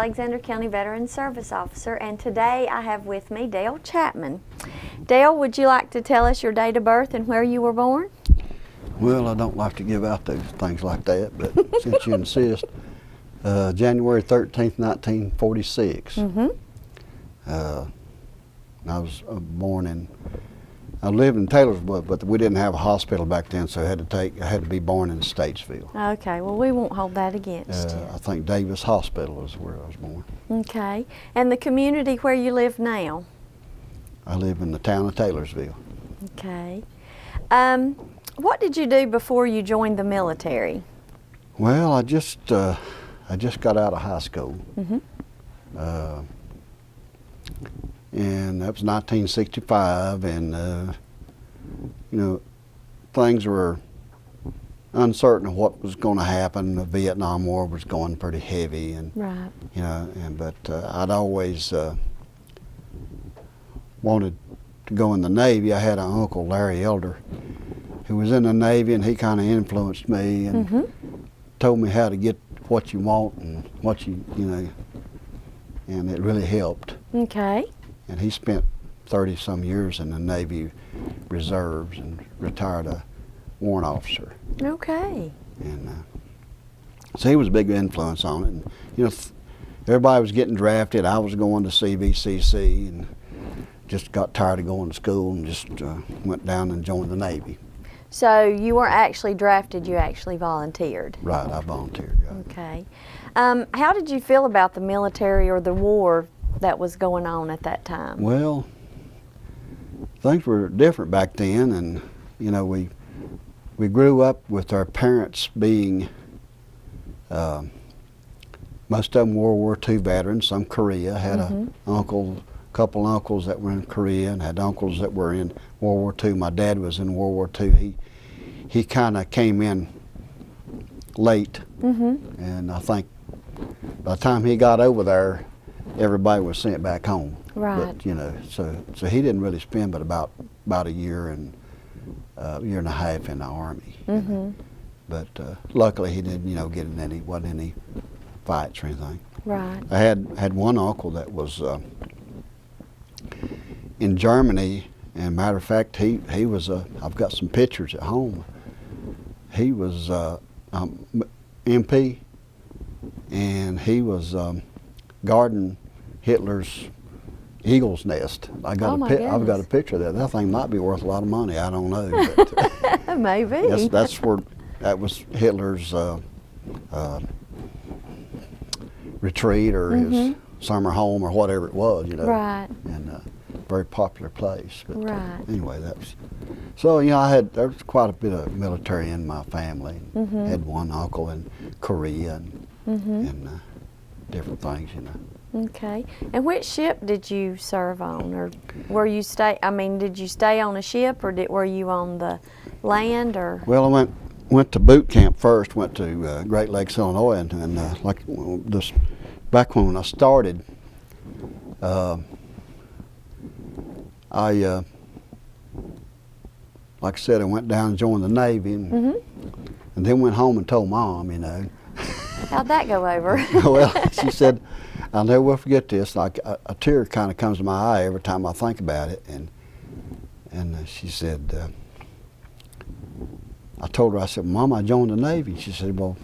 Alexander County Veteran Service Officer, and today I have with me Dale Chapman. Dale, would you like to tell us your date of birth and where you were born? Well, I don't like to give out those things like that, but since you insist, January 13th, 1946. I was born in, I lived in Taylorsville, but we didn't have a hospital back then, so I had to be born in Statesville. Okay, well we won't hold that against you. I think Davis Hospital is where I was born. Okay, and the community where you live now? I live in the town of Taylorsville. Okay. What did you do before you joined the military? Well, I just got out of high school. And that was 1965, and you know, things were uncertain of what was going to happen. The Vietnam War was going pretty heavy, and Right. you know, but I'd always wanted to go in the Navy. I had an uncle, Larry Elder, who was in the Navy, and he kind of influenced me and told me how to get what you want and what you know, and it really helped. Okay. And he spent 30-some years in the Navy Reserves and retired a warrant officer. Okay. And so he was a big influence on it. And, you know, everybody was getting drafted. I was going to CVCC and just got tired of going to school and just went down and joined the Navy. So you weren't actually drafted, you actually volunteered? Right, I volunteered. Yeah. Okay. How did you feel about the military or the war that was going on at that time? Well, things were different back then, and you know, we grew up with our parents being most of them World War II veterans, some Korea. Had a couple uncles that were in Korea, and had uncles that were in World War II. My dad was in World War II. He kind of came in late, and I think by the time he got over there, everybody was sent back home. Right. But, you know, so he didn't really spend but about a year and a half in the Army. You know. But luckily he didn't, you know, get in wasn't any fights or anything. Right. I had one uncle that was in Germany, and matter of fact, he was I've got some pictures at home. He was MP, and he was guarding Hitler's eagle's nest. I've got a picture of that. That thing might be worth a lot of money. I don't know. But, maybe. That was Hitler's retreat or his summer home or whatever it was. You know. Right. And very popular place. But Right. Anyway, that was. So you know, there was quite a bit of military in my family. Had one uncle in Korea and different things, you know. Okay. And which ship did you serve on, or were you did you stay on a ship, or were you on the land, or? Well, I went to boot camp first. Went to Great Lakes, Illinois, and like this back when I started, like I said, I went down and joined the Navy, and then went home and told Mom, you know. How'd that go over? Well, she said, I'll never forget this. Like a tear kind of comes to my eye every time I think about it. And she said, I told her, I said, Mom, I joined the Navy. She said, well,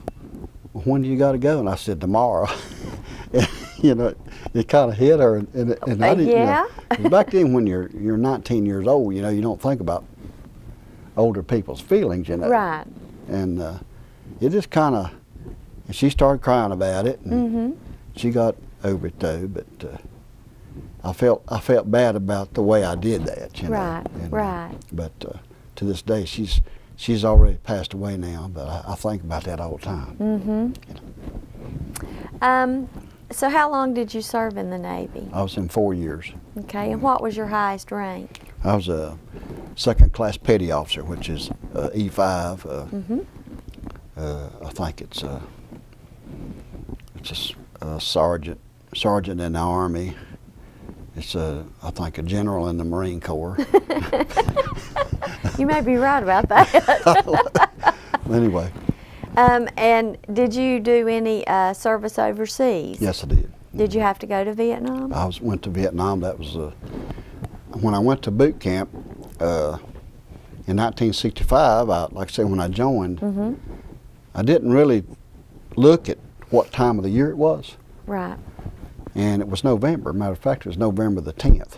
when do you got to go? And I said, tomorrow. And, you know, it kind of hit her, and I didn't. Yeah. You know, back then, when you're 19 years old, you know, you don't think about older people's feelings, you know. Right. And it just kind of. And she started crying about it, and she got over it though. But I felt bad about the way I did that, you know. Right, And, right. But to this day, she's already passed away now. But I think about that all the time. You know. So how long did you serve in the Navy? I was in 4 years. Okay, and what was your highest rank? I was a second-class petty officer, which is E5. I think it's a sergeant in the Army. It's I think a general in the Marine Corps. You may be right about that. Anyway. And did you do any service overseas? Yes, I did. Did you have to go to Vietnam? Went to Vietnam. That was when I went to boot camp in 1965. Like I said, when I joined, I didn't really look at what time of the year it was. Right. And it was November. Matter of fact, it was November the 10th.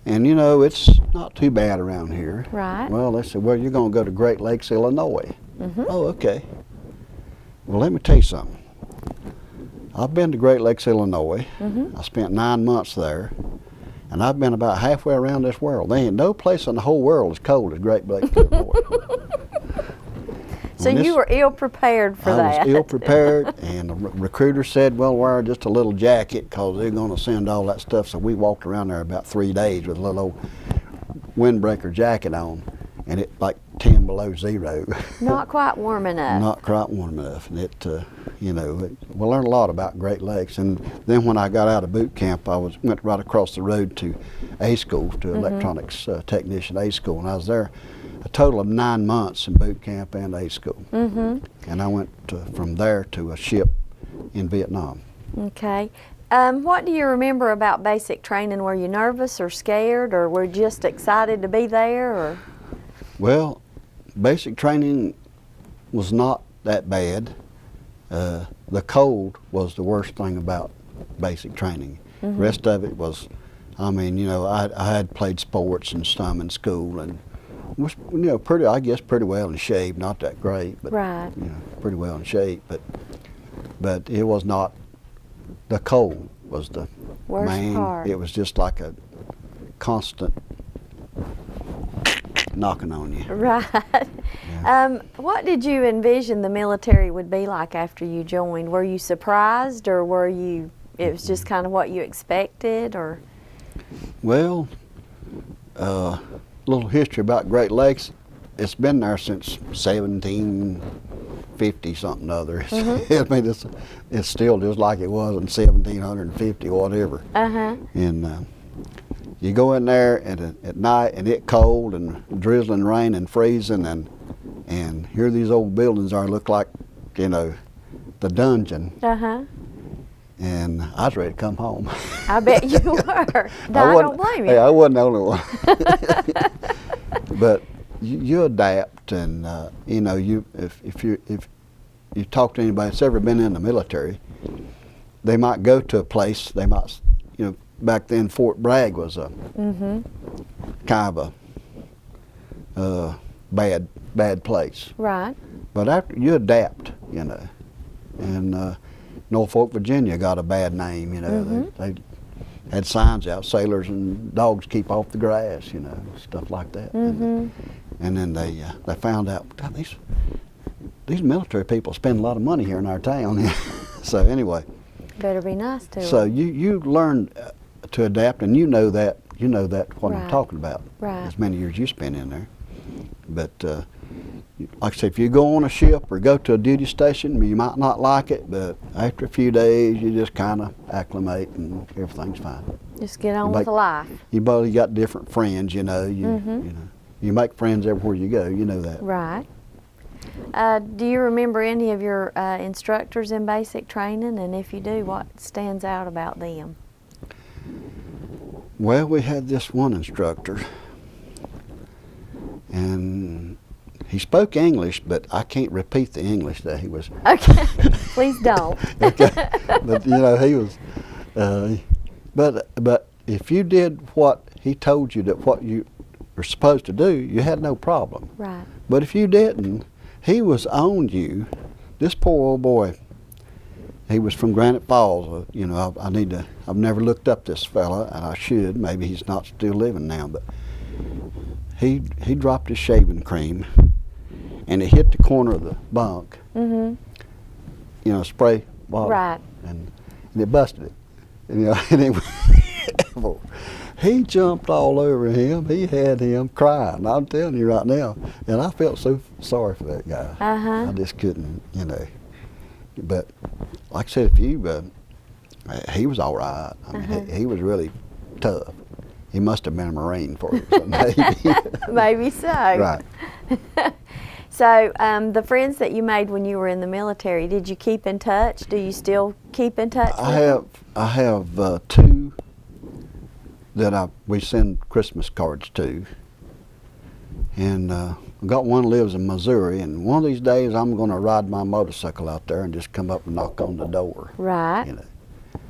And you know, it's not too bad around here. Right. Well, they said, well, you're going to go to Great Lakes, Illinois. Oh, okay. Well, let me tell you something. I've been to Great Lakes, Illinois. I spent 9 months there. And I've been about halfway around this world. There ain't no place in the whole world as cold as Great Lakes, Illinois. So you were ill prepared for that. I was ill prepared, and the recruiter said, well, wear just a little jacket because they're going to send all that stuff. So we walked around there about 3 days with a little old windbreaker jacket on, and it like 10 below zero. Not quite warm enough. Not quite warm enough. And it, you know, we learned a lot about Great Lakes. And then when I got out of boot camp, I went right across the road to A school, to electronics technician A school, and I was there a total of 9 months in boot camp and A school. And I went from there to a ship in Vietnam. Okay. What do you remember about basic training? Were you nervous or scared, or were you just excited to be there? Or? Well, basic training was not that bad. The cold was the worst thing about basic training. The rest of it was, I mean, you know, I had played sports and some in school, and was, you know, I guess pretty well in shape. Not that great, but right. You know, pretty well in shape. But it was not. The cold was the worst part. It was just like a constant knocking on you. Right. Yeah. What did you envision the military would be like after you joined? Were you surprised, or were you? It was just kind of what you expected, or? Well, little history about Great Lakes. It's been there since 1750 something other. I mean, it's still just like it was in 1750 or whatever. And you go in there at night, and it's cold and drizzling rain and freezing, and here these old buildings look like, you know, the dungeon. And I was ready to come home. I bet you were. No, I don't blame you. Hey, I wasn't the only one. But you adapt, and you know, if you talk to anybody that's ever been in the military, they might go to a place. They might, you know, back then Fort Bragg was a kind of a bad place. Right. But after you adapt, you know, and Norfolk, Virginia got a bad name, you know. They had signs out, sailors and dogs keep off the grass, you know, stuff like that. And then they found out, God, these military people spend a lot of money here in our town. So anyway. Better be nice to them. So you learn to adapt, and you know that what I'm talking about. Right. As many years you spent in there. But like I said, if you go on a ship or go to a duty station, you might not like it, but after a few days, you just kind of acclimate and everything's fine. Just get on with life. You both got different friends, you know. You know, you make friends everywhere you go. You know that. Right. Do you remember any of your instructors in basic training, and if you do, what stands out about them? Well, we had this one instructor, and he spoke English, but I can't repeat the English that he was. Okay, please don't. Okay, but you know, he was. But if you did what he told you, that what you were supposed to do, you had no problem. Right. But if you didn't, he was on you. This poor old boy. He was from Granite Falls. You know, I've never looked up this fella, and I should. Maybe he's not still living now, but he dropped his shaving cream, and it hit the corner of the bunk. You know, spray bottle. Right. And it busted it. And, you know, and he jumped all over him. He had him crying. I'm telling you right now, and I felt so sorry for that guy. I just couldn't, you know. But like I said, if you, he was all right. I mean, he was really tough. He must have been a Marine for you, so maybe. Maybe so. Right. So the friends that you made when you were in the military, did you keep in touch? Do you still keep in touch with them? I have two that we send Christmas cards to, and I got one lives in Missouri, and one of these days I'm going to ride my motorcycle out there and just come up and knock on the door. Right. You know.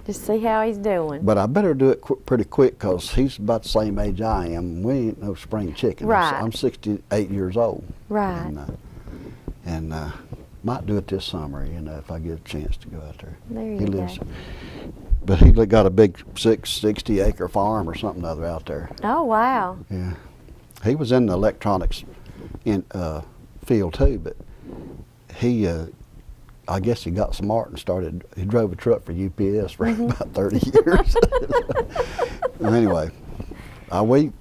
Just see how he's doing. But I better do it pretty quick, because he's about the same age I am. We ain't no spring chicken. Right. I'm 68 years old. Right. And might do it this summer, you know, if I get a chance to go out there. There you go. But he got a big 60-acre farm or something or other out there. Oh, wow. Yeah. He was in the electronics field too, but he, I guess he got smart and he drove a truck for UPS for about 30 years. Well, anyway, we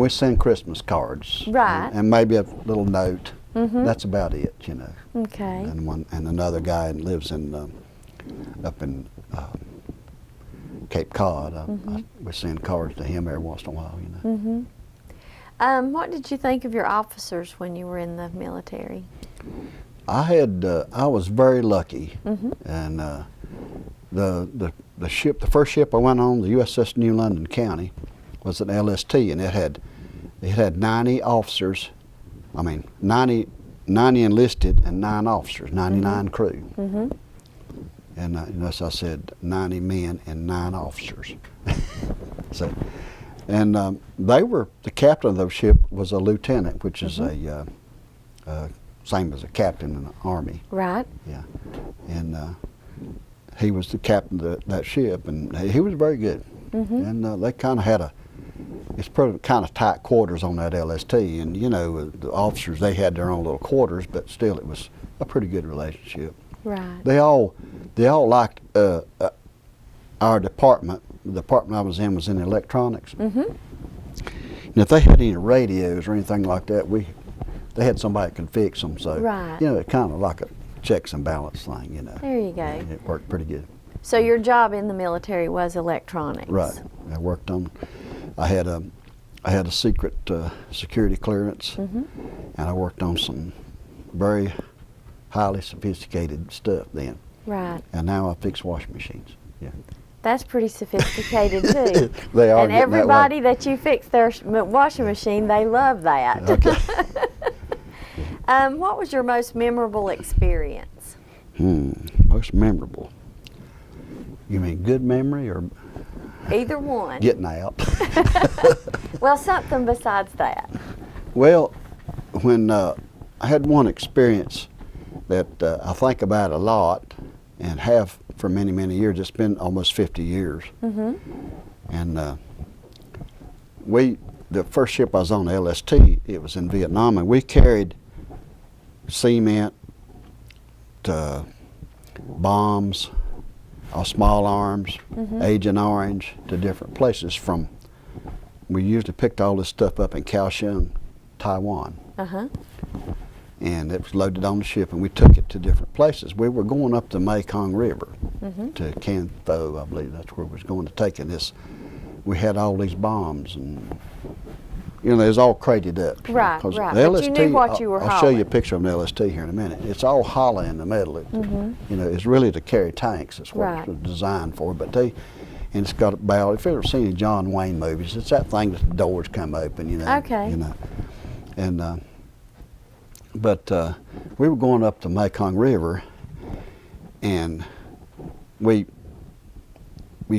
send Christmas cards. Right. And maybe a little note. That's about it, you know. Okay. And another guy lives in up in Cape Cod. We send cards to him every once in a while, you know. What did you think of your officers when you were in the military? I was very lucky, and the first ship I went on, the USS New London County, was an LST, and it had 90 officers. I mean, 90 enlisted and 9 officers, 99 crew. And as I said, 90 men and 9 officers. So, and the captain of the ship was a lieutenant, which is a same as a captain in the Army. Right. Yeah. And he was the captain of that ship, and he was very good. And they kind of had it's pretty kind of tight quarters on that LST, and you know, the officers, they had their own little quarters, but still it was a pretty good relationship. Right. They all liked our department. The department I was in electronics. And if they had any radios or anything like that, they had somebody that could fix them. So right. You know, it's kind of like a checks and balance thing. You know. There you go. And it worked pretty good. So your job in the military was electronics. Right. I worked on. I had a secret security clearance, and I worked on some very highly sophisticated stuff then. Right. And now I fix washing machines. Yeah. That's pretty sophisticated too. They are. And everybody that you fix their washing machine, they love that. Okay. What was your most memorable experience? Most memorable. You mean good memory or? Either one. Getting out. Well, something besides that. Well, when I had one experience that I think about a lot and have for many, many years. It's been almost 50 years. And the first ship I was on, the LST, it was in Vietnam, and we carried cement, bombs, small arms, Agent Orange, to different places. We usually picked all this stuff up in Kaohsiung, Taiwan. And it was loaded on the ship, and we took it to different places. We were going up the Mekong River to Can Tho, I believe that's where we was going to take it. We had all these bombs, and you know, it was all crated up. Right, right. right. The but LST, you knew what you were I'll show you a picture of an LST here in a minute. It's all hollow in the middle. You know, it's really to carry tanks. That's what it was designed for. And it's got a bow. If you've ever seen any John Wayne movies, it's that thing that the doors come open. You know. Okay. You know, and but we were going up the Mekong River, and we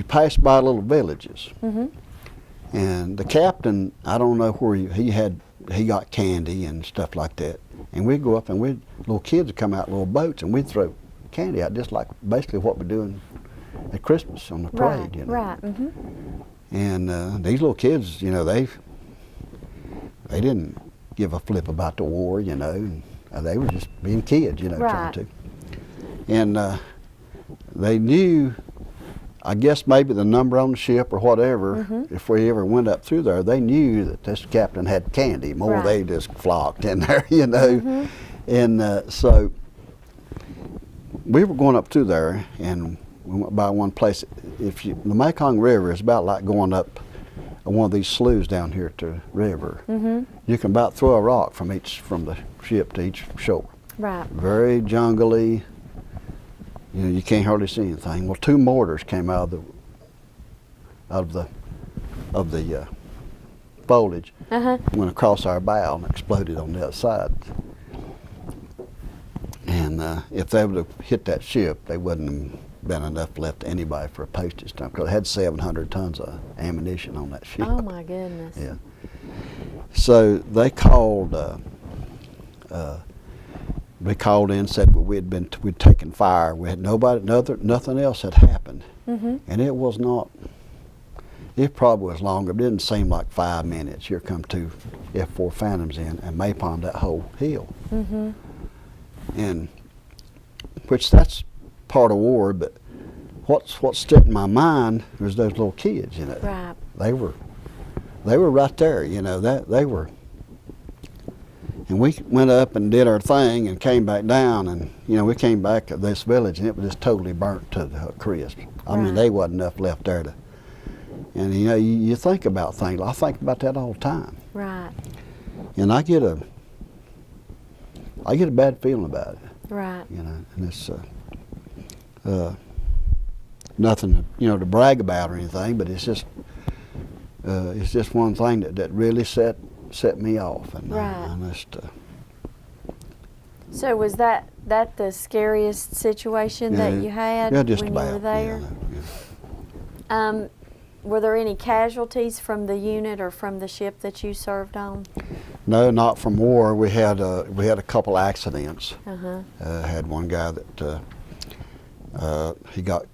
passed by little villages. And the captain, I don't know where he got candy and stuff like that. And we'd go up, and little kids would come out in little boats, and we'd throw candy out, just like basically what we're doing at Christmas on the parade. You know? Right. And these little kids, you know, they didn't give a flip about the war, you know. And they were just being kids, you know, trying to. And they knew, I guess maybe the number on the ship or whatever, if we ever went up through there, they knew that this captain had candy. More they just flocked in there, you know. And so we were going up through there, and we went by one place. The Mekong River is about like going up one of these sloughs down here at the river. Mm-hmm. You can about throw a rock from the ship to each shore. Right. Very jungly. You know, you can't hardly see anything. Well, 2 mortars came out of the foliage, went across our bow and exploded on the other side. And if they would have hit that ship, they wouldn't have been enough left to anybody for a postage stamp, because it had 700 tons of ammunition on that ship. Oh my goodness. Yeah. So they called. They called in and said we'd taken fire. We had nothing else had happened, and it was not. It probably was longer, but it didn't seem like 5 minutes. Here come 2 F-4 Phantoms in and napalmed that whole hill. And which that's part of war, but what stuck in my mind was those little kids. You know, Right. they were right there. You know, that they were. And we went up and did our thing and came back down, and you know, we came back to this village and it was just totally burnt to the crisp. I mean, there wasn't enough left there to. And you know, you think about things. I think about that all the time. Right. And I get a bad feeling about it. Right. You know, and it's nothing, you know, to brag about or anything, but it's just one thing that really set me off. And Right. I just, So was that the scariest situation that you had yeah, just when about, you were there? Yeah. Were there any casualties from the unit or from the ship that you served on? No, not from war. We had a couple accidents. Uh-huh. Had one guy that he got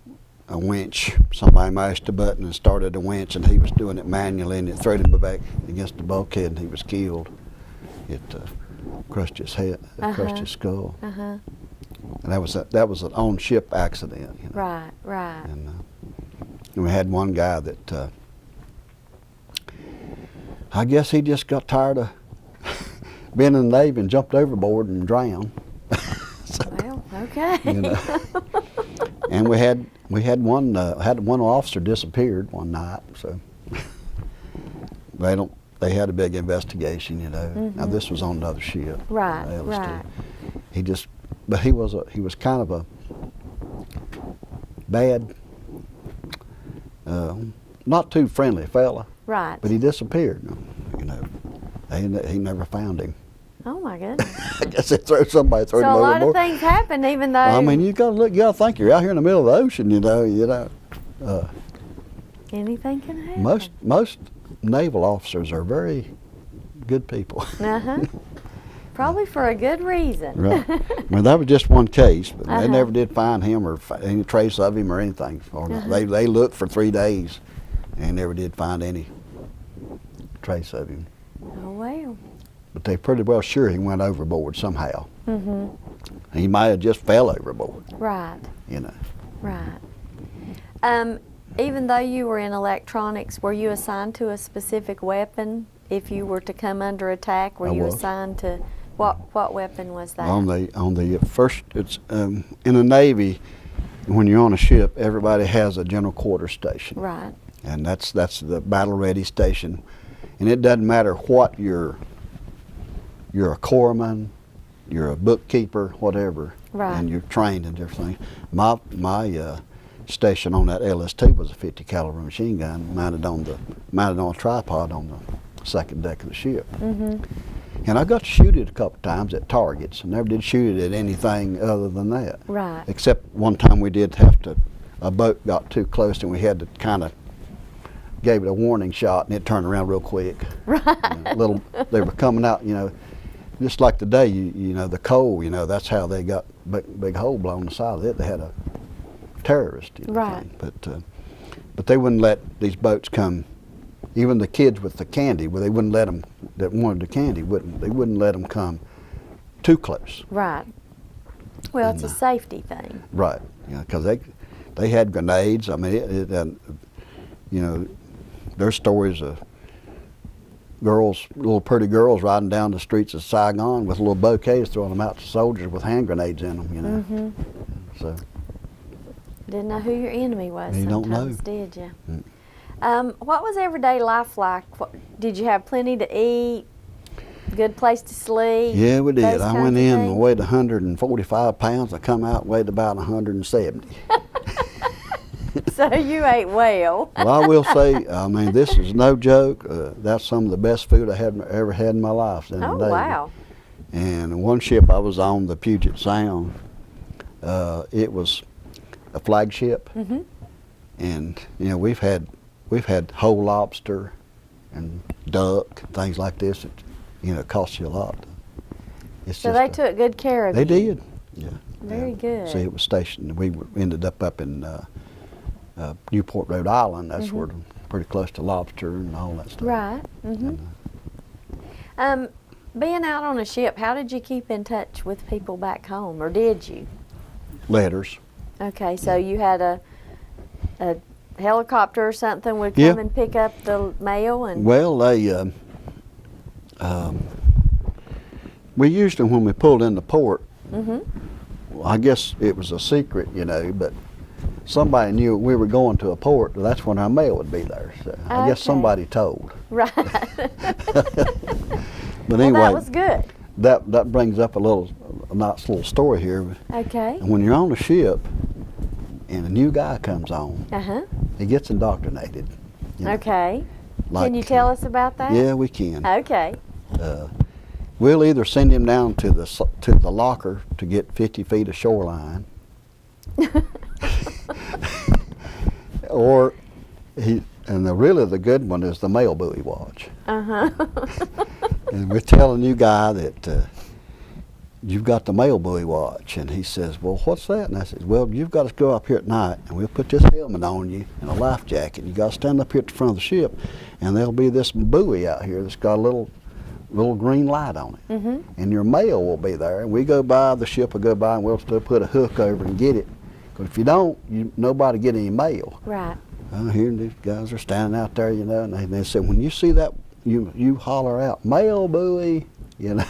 a winch. Somebody mashed a button and started a winch, and he was doing it manually, and it threw him back against the bulkhead, and he was killed. It crushed his head, crushed his skull. Uh-huh. And that was an on-ship accident. You know? Right, right. And we had one guy that I guess he just got tired of being in the Navy and jumped overboard and drowned. So, Well, okay. you know. And we had one officer disappeared one night, so they had a big investigation, you know. Now this was on another ship. Right, LST. right. But he was kind of a bad, not too friendly fella. Right. But he disappeared, you know. He never found him. Oh my goodness. I guess somebody threw him So a lot overboard. of things happen, even though. I mean, you gotta think you're out here in the middle of the ocean, you know. Anything can happen. Most naval officers are very good people. Uh-huh. Probably for a good reason. Right. Well, that was just one case, but they never did find him or any trace of him or anything. Or they looked for 3 days and never did find any trace of him. Oh well. But they're pretty well sure he went overboard somehow. He might have just fell overboard. Right. You know. Right. Even though you were in electronics, were you assigned to a specific weapon? If you were to come under attack, were you assigned to what weapon was that? On the first, it's in the Navy. When you're on a ship, everybody has a general quarters station. Right. And that's the battle ready station, and it doesn't matter what you're a corpsman, you're a bookkeeper, whatever, Right. and you're trained and everything. My station on that LST was a 50 caliber machine gun mounted on a tripod on the second deck of the ship. And I got to shoot it a couple times at targets. I never did shoot it at anything other than that. Right. Except one time we did have to, a boat got too close and we had to kind of gave it a warning shot, and it turned around real quick. Right. They were coming out, you know, just like today, you know, the coal, you know, that's how they got big hole blown in the side of it. They had a terrorist, you know, Right. thing. But they wouldn't let these boats come. Even the kids with the candy, well, they wouldn't let them that wanted the candy. They wouldn't let them come too close. Right. Well, it's a safety thing. Right. You know, because they had grenades. I mean, you know, there's stories of girls, little pretty girls riding down the streets of Saigon with little bouquets, throwing them out to soldiers with hand grenades in them, you know. So Didn't know who your enemy was. You don't know. Sometimes, did you? What was everyday life like? Did you have plenty to eat? Good place to sleep? Yeah, we did. Those I kinds went of in things? and weighed 145 pounds. I come out weighed about 170. So you ate well. Well, I will say, I mean, this is no joke. That's some of the best food I had ever had in my life. In the Oh, Navy. wow. And one ship I was on, the Puget Sound, it was a flagship, Mm-hmm. and you know we've had whole lobster and duck and things like this. It, you know, costs you a lot. It's So just they took good care of They you. did. Yeah. Very good. See, it was stationed. We ended up in Newport, Rhode Island. That's Mm-hmm. where pretty close to lobster and all that stuff. Right. Mm-hmm. And, Being out on a ship, how did you keep in touch with people back home, or did you? letters. Okay, so you had a helicopter or something would Yeah. come and pick up the mail, and Well, they we used them when we pulled into port. mm-hmm. Well, I guess it was a secret, you know, but somebody knew we were going to a port. That's when our mail would be there. So I guess Okay. somebody told. Right. But Well, anyway, that was good. that brings up a nice little story here. Okay. And when you're on a ship and a new guy comes on, Uh-huh. he gets indoctrinated. You know, Okay. like, Can you tell us about that? Yeah, we can. Okay. We'll either send him down to the locker to get 50 feet of shoreline, or really the good one is the mail buoy watch. Uh-huh. And we're telling you guy that you've got the mail buoy watch, and he says, "Well, what's that?" And I said, "Well, you've got to go up here at night, and we'll put this helmet on you and a life jacket. You got to stand up here at the front of the ship, and there'll be this buoy out here that's got a little green light on it, Mm-hmm. and your mail will be there. And we go by, the ship will go by, and we'll still put a hook over and get it. Because if you don't, nobody get any mail." Right. Here these guys are standing out there, you know, and they said, "When you see that, you holler out, 'Mail buoy,' you know."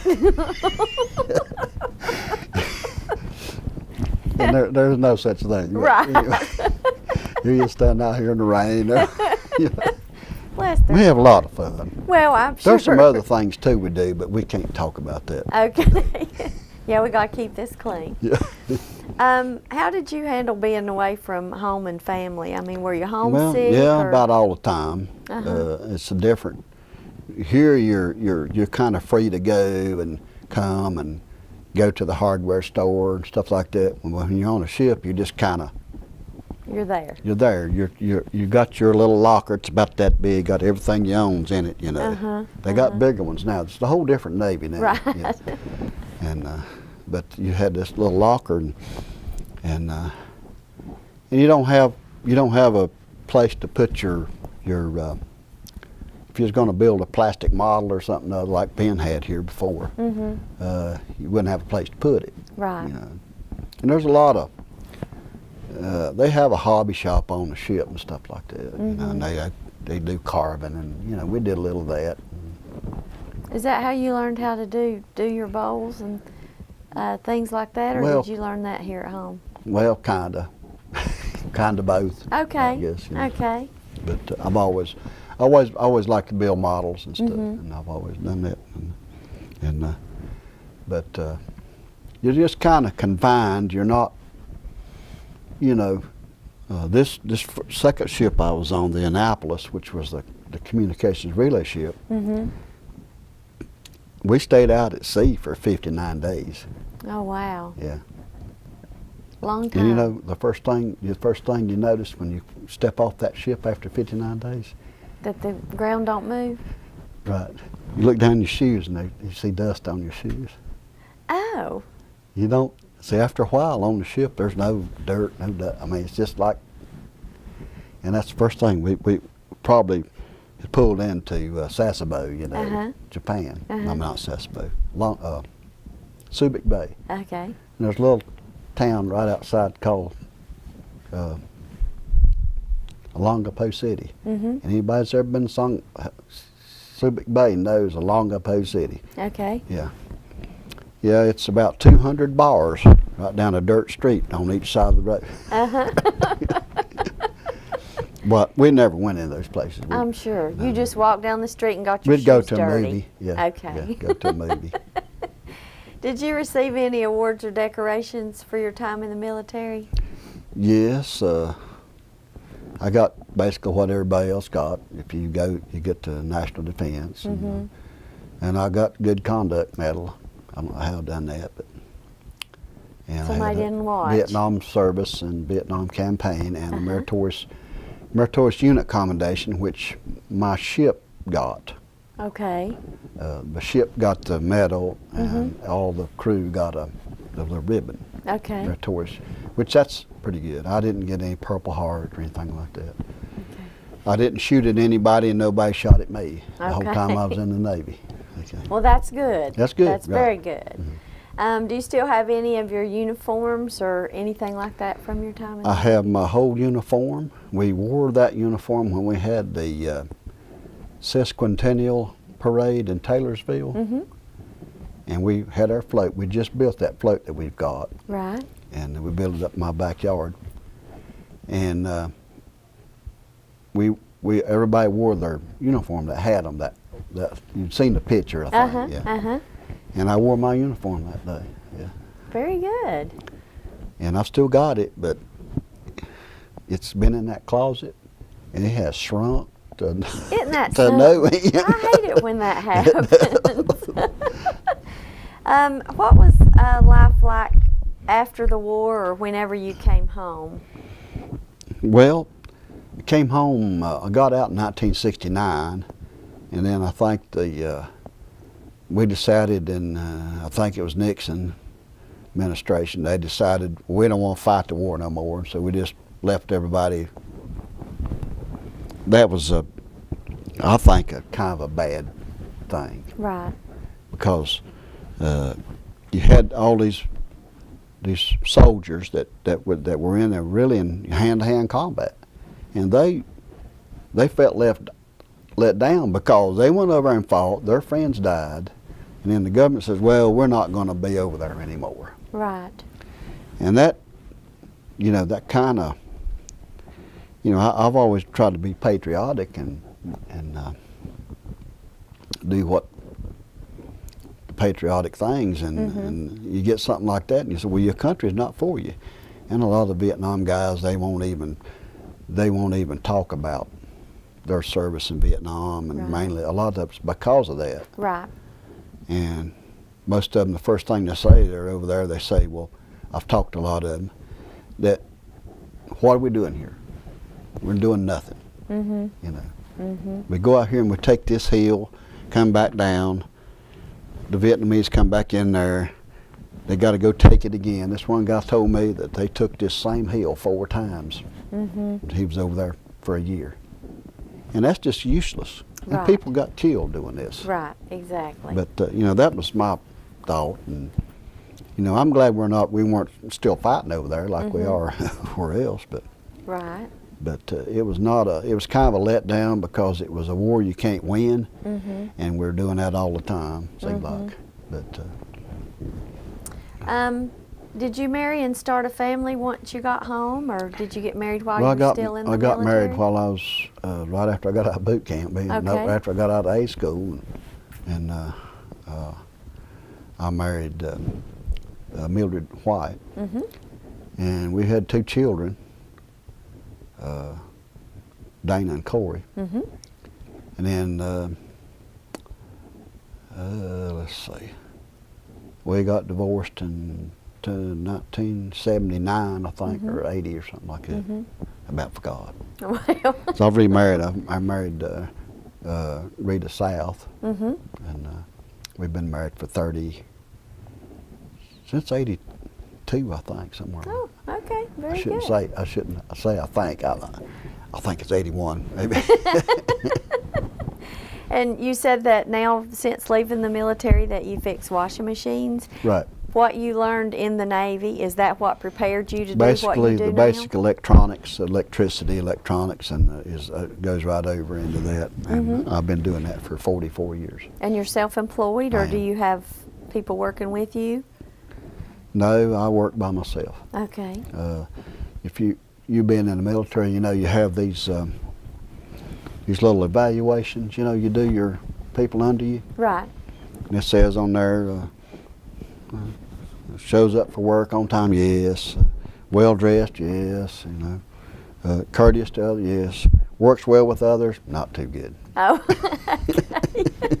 And there's no such thing. Right. Here you stand out here in the rain. You know. Bless them. We have a lot of fun. Well, I'm sure. There's some other things too we do, but we can't talk about that. Okay. Yeah, we got to keep this clean. Yeah. How did you handle being away from home and family? I mean, were you homesick? Well, yeah, or? about all the time. Uh-huh. It's a different. Here, you're kind of free to go and come and go to the hardware store and stuff like that. When you're on a ship, you're just kind of You're there. you're there. You got your little locker. It's about that big. Got everything you owns in it. You know. Uh-huh, They got bigger ones now. It's a whole different Navy now. Right. Yeah. And but you had this little locker, and you don't have a place to put your if you was going to build a plastic model or something like Ben had here before, Mm-hmm. you wouldn't have a place to put it. Right. You know. And there's a lot of they have a hobby shop on the ship and stuff like that. You know, and they do carving, and you know, we did a little of that. Is that how you learned how to do your bowls and things like that, or Well- did you learn that here at home? Well, kinda both. Okay. I guess. You know. Okay. But I've always liked to build models and stuff, and I've always done that. But you're just kind of confined. You're not, you know, this second ship I was on, the Annapolis, which was the communications relay ship. Mm-hmm. We stayed out at sea for 59 days. Oh, wow. Yeah. Long time. And you know, the first thing you notice when you step off that ship after 59 days, that the ground don't move? right? You look down your shoes and you see dust on your shoes. Oh. You don't see, after a while on the ship, there's no dirt, no dust. I mean, it's just like, and that's the first thing we probably pulled into Sasebo, you know, Uh-huh. Japan. Uh-huh. No, not Sasebo, Subic Bay. Okay. And there's a little town right outside called Longapo City. Mm-hmm. And anybody that's ever been to Subic Bay knows Longapo City. Okay. Yeah. Yeah, it's about 200 bars right down a dirt street on each side of the road. Uh-huh. But we never went in those places. I'm sure. You just walked down the street and got your We'd shoes go to dirty. a movie. Yeah. Okay. Yeah, go to a movie. Did you receive any awards or decorations for your time in the military? Yes. I got basically what everybody else got. If you go, you get to national defense. And I got good conduct medal. I don't know how I done that, but. And Somebody I had didn't watch. Vietnam service and Vietnam campaign and a meritorious unit commendation, which my ship got. Okay. The ship got the medal, and all the crew got a ribbon. Okay. Meritorious, which that's pretty good. I didn't get any Purple Heart or anything like that. Okay. I didn't shoot at anybody, and nobody shot at me the whole Okay. time I was in the Navy. Okay. Well, that's good. That's good. That's right. very good. Do you still have any of your uniforms or anything like that from your time in the I Navy? have my whole uniform. We wore that uniform when we had the sesquicentennial parade in Taylorsville. And we had our float. We just built that float that we've got. Right. And we built it up in my backyard. And everybody wore their uniform that had them. That you'd seen the picture, I think. Yeah. And I wore my uniform that day. Yeah. Very good. And I've still got it, but it's been in that closet, and it has shrunk to, Isn't that to something? no I hate it when that happens. What was life like after the war or whenever you came home? Well, I came home, I got out in 1969, and then I think we decided I think it was Nixon administration, they decided we don't want to fight the war no more, so we just left everybody. That was I think a kind of a bad thing. Right. Because you had all these soldiers that were in there really in hand-to-hand combat, and they felt let down because they went over and fought, their friends died, and then the government says, well, we're not going to be over there anymore. Right. And that, that kind of, I've always tried to be patriotic and do what patriotic things, and you get something like that, and you say, well, your country's not for you. And a lot of the Vietnam guys, they won't even talk about their service in Vietnam, and mainly a lot of it's because of that. Right. And most of them, the first thing they say, they're over there, they say, well, I've talked to a lot of them, that what are we doing here? We're doing nothing. We go out here and we take this hill, come back down, the Vietnamese come back in there, they got to go take it again. This one guy told me that they took this same hill 4 times. He was over there for a year. And that's just useless. And people got killed doing this. Right, exactly. But, that was my thought. And, I'm glad we weren't still fighting over there like we are everywhere else. But, right. But it was it was kind of a letdown because it was a war you can't win. And we're doing that all the time, seems like. But, did you marry and start a family once you got home, or did you get married while you were still in the military? I got married while I was, right after I got out of boot camp, after I got out of A school. And I married Mildred White. And we had 2 children, Dana and Corey. And then, let's see, we got divorced in 1979, I think, or 80 or something like that. About forgot. Well. So I've remarried. I married Rita South, and we've been married for since '82, I think, somewhere. Oh, okay, very good. I shouldn't say I think. I think it's 81, maybe. And you said that now, since leaving the military, that you fix washing machines. Right. What you learned in the Navy, is that what prepared you to do what you do now? Basically, the basic electronics, electricity, electronics, and goes right over into that. And I've been doing that for 44 years. And you're self-employed, or do you have people working with you? No, I work by myself. Okay. If you you being in the military, you know, you have these little evaluations. You know, you do your people under you. Right. And it says on there, shows up for work on time, yes. Well dressed, yes. You know, courteous to others, yes. Works well with others, not too good. Oh. Okay.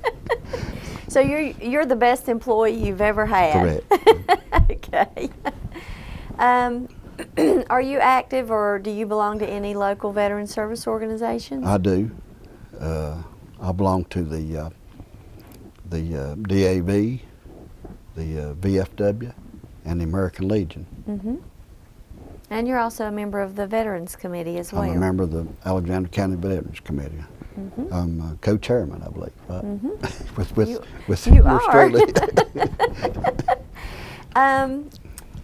So you're the best employee you've ever had. Correct. Okay. Are you active, or do you belong to any local veteran service organizations? I do. I belong to the DAV, the VFW, and the American Legion. Mm-hmm. And you're also a member of the Veterans Committee as well. I'm a member of the Alexander County Veterans Committee. Mm-hmm. I'm co-chairman, I believe. Mm-hmm. with you yours are. truly.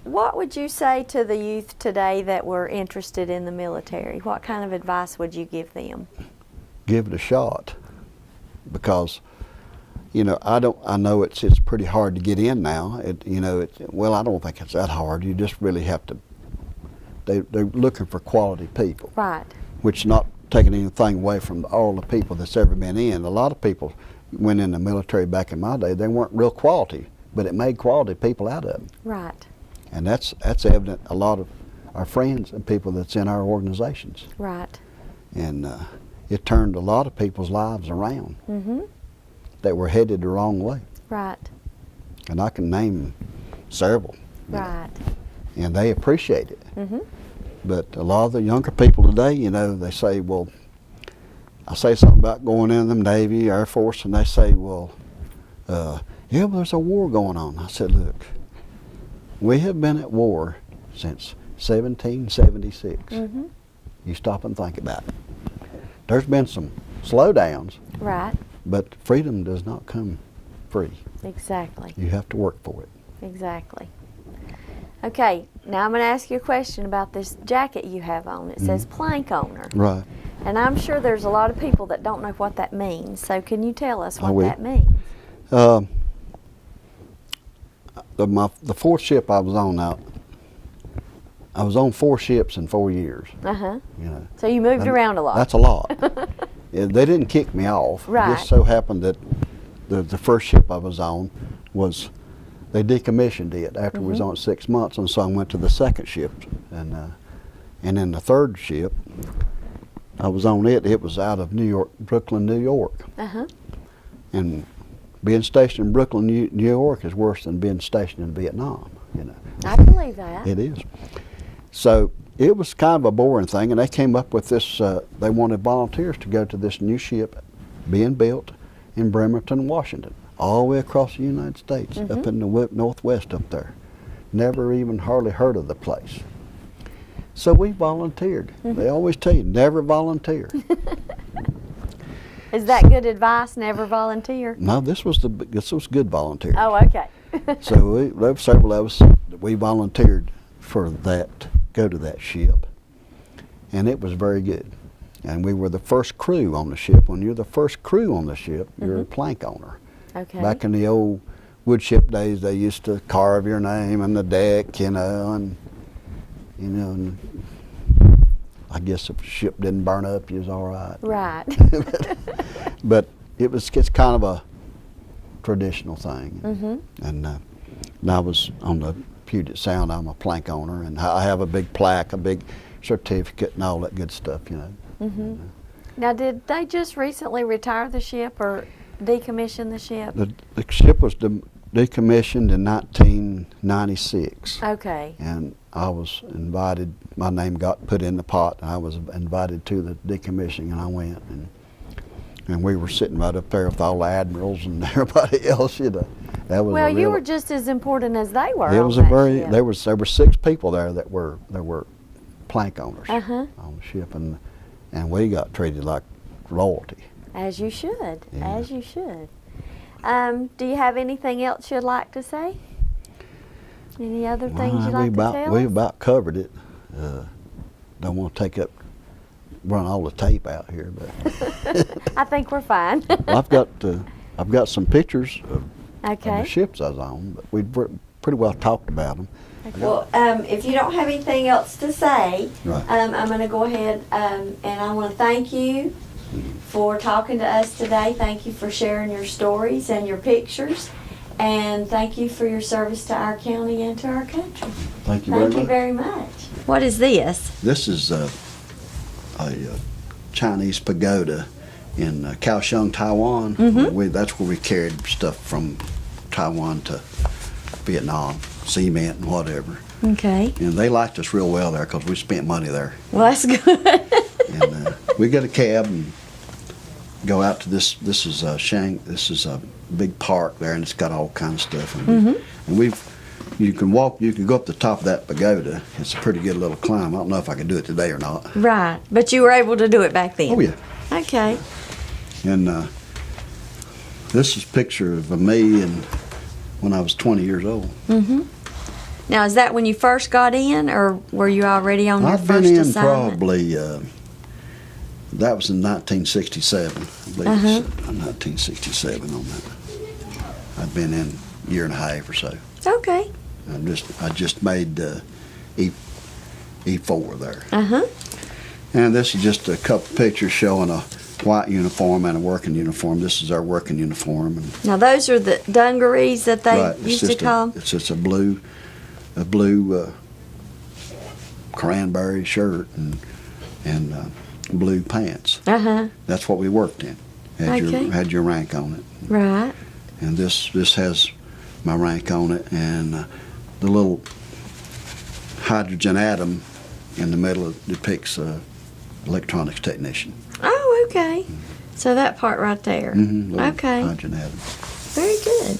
What would you say to the youth today that were interested in the military? What kind of advice would you give them? Give it a shot, because you know, I know it's pretty hard to get in now. Well, I don't think it's that hard. You just really have to. They're looking for quality people. Right. Which, not taking anything away from all the people that's ever been in. A lot of people went in the military back in my day. They weren't real quality, but it made quality people out of them. Right. And that's evident a lot of our friends and people that's in our organizations. Right. And it turned a lot of people's lives around. Mm-hmm. That were headed the wrong way. Right. And I can name several. Right. And they appreciate it. Mm-hmm. But a lot of the younger people today, you know, they say, well, I say something about going in the Navy, Air Force, and they say, well, yeah, but there's a war going on. I said, look, we have been at war since 1776. Mm-hmm. You stop and think about it. There's been some slowdowns. Right. But freedom does not come free. Exactly. You have to work for it. Exactly. Okay, now I'm going to ask you a question about this jacket you have on. It says plank owner. Right. And I'm sure there's a lot of people that don't know what that means. So can you tell us what will. that means? The fourth ship I was on now, I was on 4 ships in 4 years. Uh-huh. You know. So you moved around a lot. That's a lot. Yeah, they didn't kick me off. Right. It just so happened that the first ship I was on was, they decommissioned it after we was on it 6 months, and so I went to the second ship, and then the third ship, I was on it. It was out of New York, Brooklyn, New York. Uh-huh. And being stationed in Brooklyn, New York is worse than being stationed in Vietnam. You know. I believe that. It is. So it was kind of a boring thing, and they came up with this, they wanted volunteers to go to this new ship being built in Bremerton, Washington, all the way across the United States, up in the northwest up there. Never even hardly heard of the place. So we volunteered. They always tell you, never volunteer. Is that good advice, never volunteer? No, this was good volunteer. Oh, okay. So there were several of us that we volunteered for that, go to that ship, and it was very good. And we were the first crew on the ship. When you're the first crew on the ship, you're a plank owner. Okay. Back in the old wood ship days, they used to carve your name on the deck, and I guess if the ship didn't burn up, you was all right. Right. But it's kind of a traditional thing. And I was on the Puget Sound. I'm a plank owner, and I have a big plaque, a big certificate, and all that good stuff, you know. Now, did they just recently retire the ship or decommission the ship? The ship was decommissioned in 1996. Okay. And I was invited, my name got put in the pot, and I was invited to the decommissioning, and I went. And we were sitting right up there with all the admirals and everybody else, you know. That was well, you were just as important as they were. It was on a that very, ship. there were 6 people there that were plank owners on the ship, and we got treated like royalty. As you should, Yeah. as you should. Do you have anything else you'd like to say? Any other things you'd like to tell We us? about covered it. Don't want to run all the tape out here, but I think we're fine. I've got some pictures of Okay. the ships I was on, but we've pretty well talked about them. Well, if you don't have anything else to say, Right. I'm going to go ahead and I want to thank you for talking to us today. Thank you for sharing your stories and your pictures. And thank you for your service to our county and to our country. Thank you very much. Thank you very much. What is this? This is a Chinese pagoda in Kaohsiung, Taiwan. That's where we carried stuff from Taiwan to Vietnam, cement and whatever. Okay. And they liked us real well there because we spent money there. Well, that's good. And we get a cab and go out to this. This is This is a big park there, and it's got all kinds of stuff. And you can walk. You can go up the top of that pagoda. It's a pretty good little climb. I don't know if I can do it today or not. Right, but you were able to do it back then. Oh yeah. Okay. And this is a picture of me and when I was 20 years old. Now, is that when you first got in, or were you already on your I've first been in assignment? probably. That was in 1967. I believe it was 1967 on that. I've been in a year and a half or so. Okay. I just made E4 there. And this is just a couple pictures showing a white uniform and a working uniform. This is our working uniform. And Now, those are the dungarees that they right, used to call them? It's just a blue cranberry shirt and blue pants. That's what we worked in. Had your rank on it. Right. And this has my rank on it, and the little hydrogen atom in the middle depicts electronics technician. Oh, okay. So that part right there. Little Okay. hydrogen atom. Very good.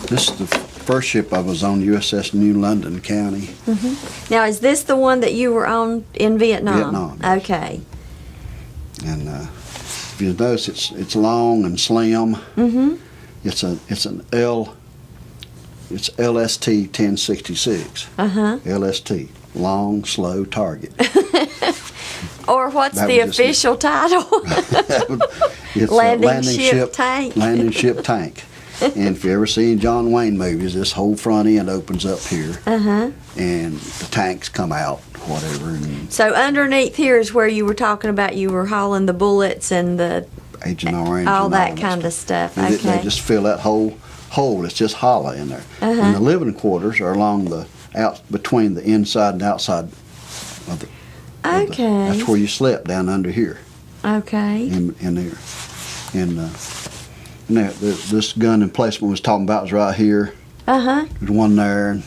This is the first ship I was on, USS New London County. Now, is this the one that you were on in Vietnam? Vietnam, yes. Okay. And if you notice, it's long and slim. It's LST 1066. LST, long, slow target. Or what's That the was just it. official title? It's Landing ship tank. Landing ship tank. And if you ever seen John Wayne movies, this whole front end opens up here, and the tanks come out, whatever. And So underneath here is where you were talking about you were hauling the bullets and the Agent Orange, all and that kind of stuff. And Okay. they just fill that whole hole. It's just hollow in there. And the living quarters are along between the inside and outside of the. Okay. That's where you slept, down under here, Okay. in there. And now this gun emplacement was talking about was right here. There's one there, and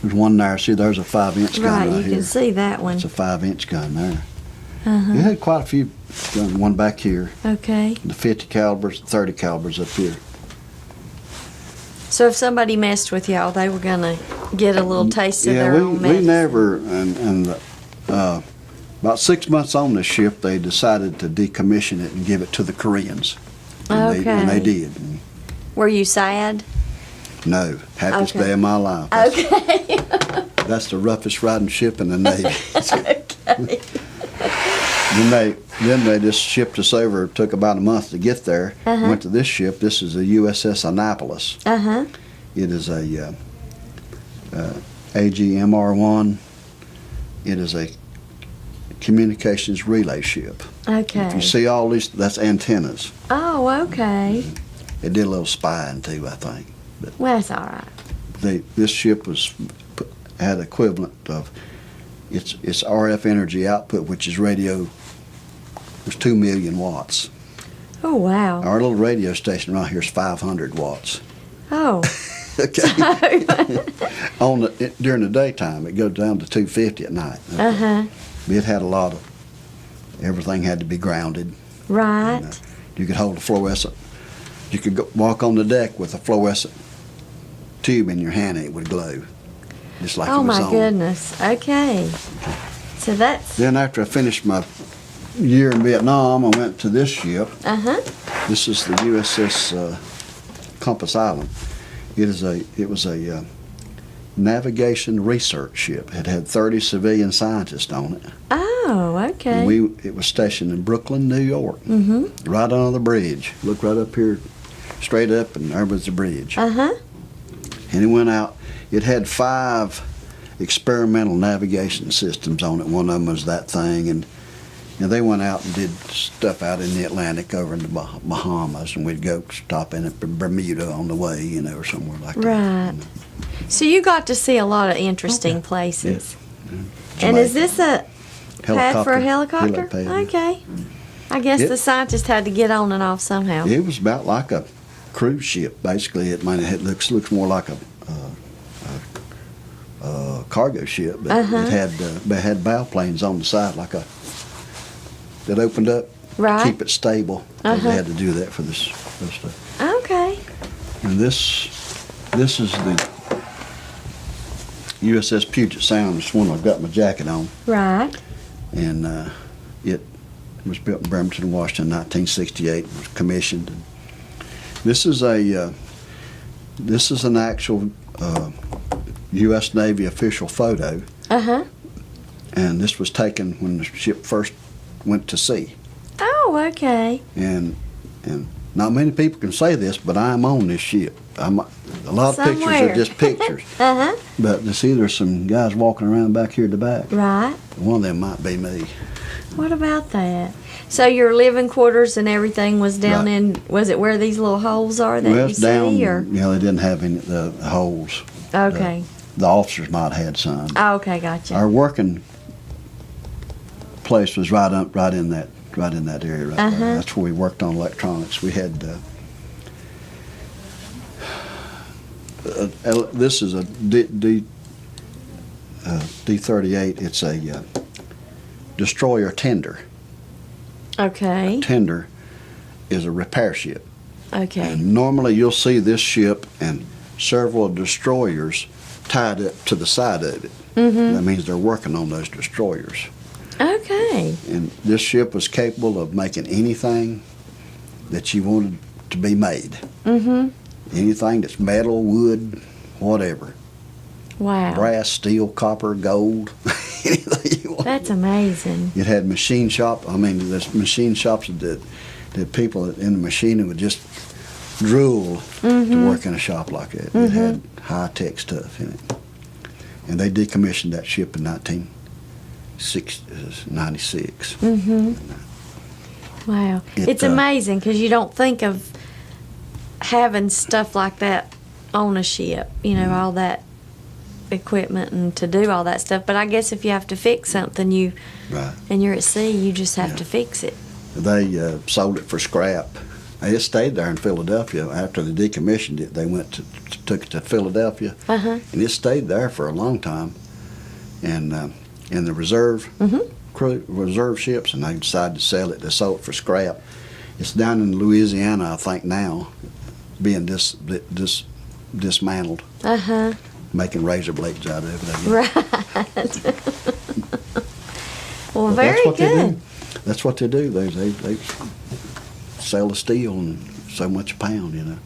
there's one there. See, there's a 5-inch gun Right, right you here. can see that one. It's a 5-inch gun there. It had quite a few guns. One back here, Okay. the 50 calibers, 30 calibers up here. So if somebody messed with y'all, they were gonna get a little taste of Yeah, their own we medicine. never, and about 6 months on this ship, they decided to decommission it and give it to the Koreans. And Okay. they did. Were you sad? No, happiest Okay. day of my life. Okay. That's the roughest riding ship in the Navy. Okay. Then they just shipped us over. It took about a month to get there. Went to this ship. This is a USS Annapolis. It is a AGMR-1. It is a communications relay ship. Okay. If you see all these, that's antennas. Oh, okay. It did a little spying too, I think. Well, that's all right. This ship had equivalent of its RF energy output, which is radio, was 2 million watts. Oh, wow. Our little radio station right here is 500 watts. Oh. Okay. During the daytime, it goes down to 250 at night. It had a lot of, everything had to be grounded. Right. And, you could hold a fluorescent. You could walk on the deck with a fluorescent tube in your hand and it would glow, just like it Oh, was my on. goodness. Okay. So that's. Then after I finished my year in Vietnam, I went to this ship. This is the USS Compass Island. It was a navigation research ship. It had 30 civilian scientists on it. Oh, okay. And it was stationed in Brooklyn, New York, right under the bridge. Look right up here, straight up, and there was the bridge. And it went out. It had 5 experimental navigation systems on it. One of them was that thing, and they went out and did stuff out in the Atlantic over in the Bahamas, and we'd go stop in at Bermuda on the way, you know, or somewhere like that. Right. You know. So you got to see a lot of interesting places. Yeah. And is this a pad for a helicopter? Helipad. Okay. I guess the scientists had to get on and off somehow. It was about like a cruise ship, basically. It looks more like a cargo ship, but it had bow planes on the side, that opened up to keep it stable. They had to do that for this stuff. Okay. And this is the USS Puget Sound. It's one I've got my jacket on. Right. And it was built in Bremerton, Washington, 1968. It was commissioned. This is an actual U.S. Navy official photo. And this was taken when the ship first went to sea. Oh, okay. And not many people can say this, but I'm on this ship. A lot of pictures are just pictures. But you see, there's some guys walking around back here at the back. Right. One of them might be me. What about that? So your living quarters and everything was down in, was it where these little holes are that you it's down, see? Or? Yeah, they didn't have any the holes. Okay. The officers might have had some. Oh, okay, gotcha. Our working place was right in that area right there. That's where we worked on electronics. We had this is a D-38. It's a destroyer tender. Okay. A tender is a repair ship. Okay. And normally you'll see this ship and several destroyers tied up to the side of it. That means they're working on those destroyers. Okay. And this ship was capable of making anything that you wanted to be made. Anything that's metal, wood, whatever. Wow. Brass, steel, copper, gold, anything you want. That's amazing. It had machine shop. I mean, there's machine shops that people in the machine would just drool to work in a shop like that. It had high-tech stuff in it. And they decommissioned that ship in 1996. Wow. It's amazing because you don't think of having stuff like that on a ship, you know, all that equipment and to do all that stuff. But I guess if you have to fix something, and you're at sea, you just have to fix it. They sold it for scrap. It stayed there in Philadelphia. After they decommissioned it, they took it to Philadelphia, and it stayed there for a long time. And in the reserve ships, and they decided to sell it. They sold it for scrap. It's down in Louisiana, I think now, being dismantled, making razor blades out of it. Right. Well, very good. That's what they do. They sell the steel and so much a pound, you know.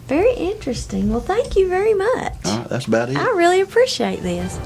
Very interesting. Well, thank you very much. All right, that's about it. I really appreciate this.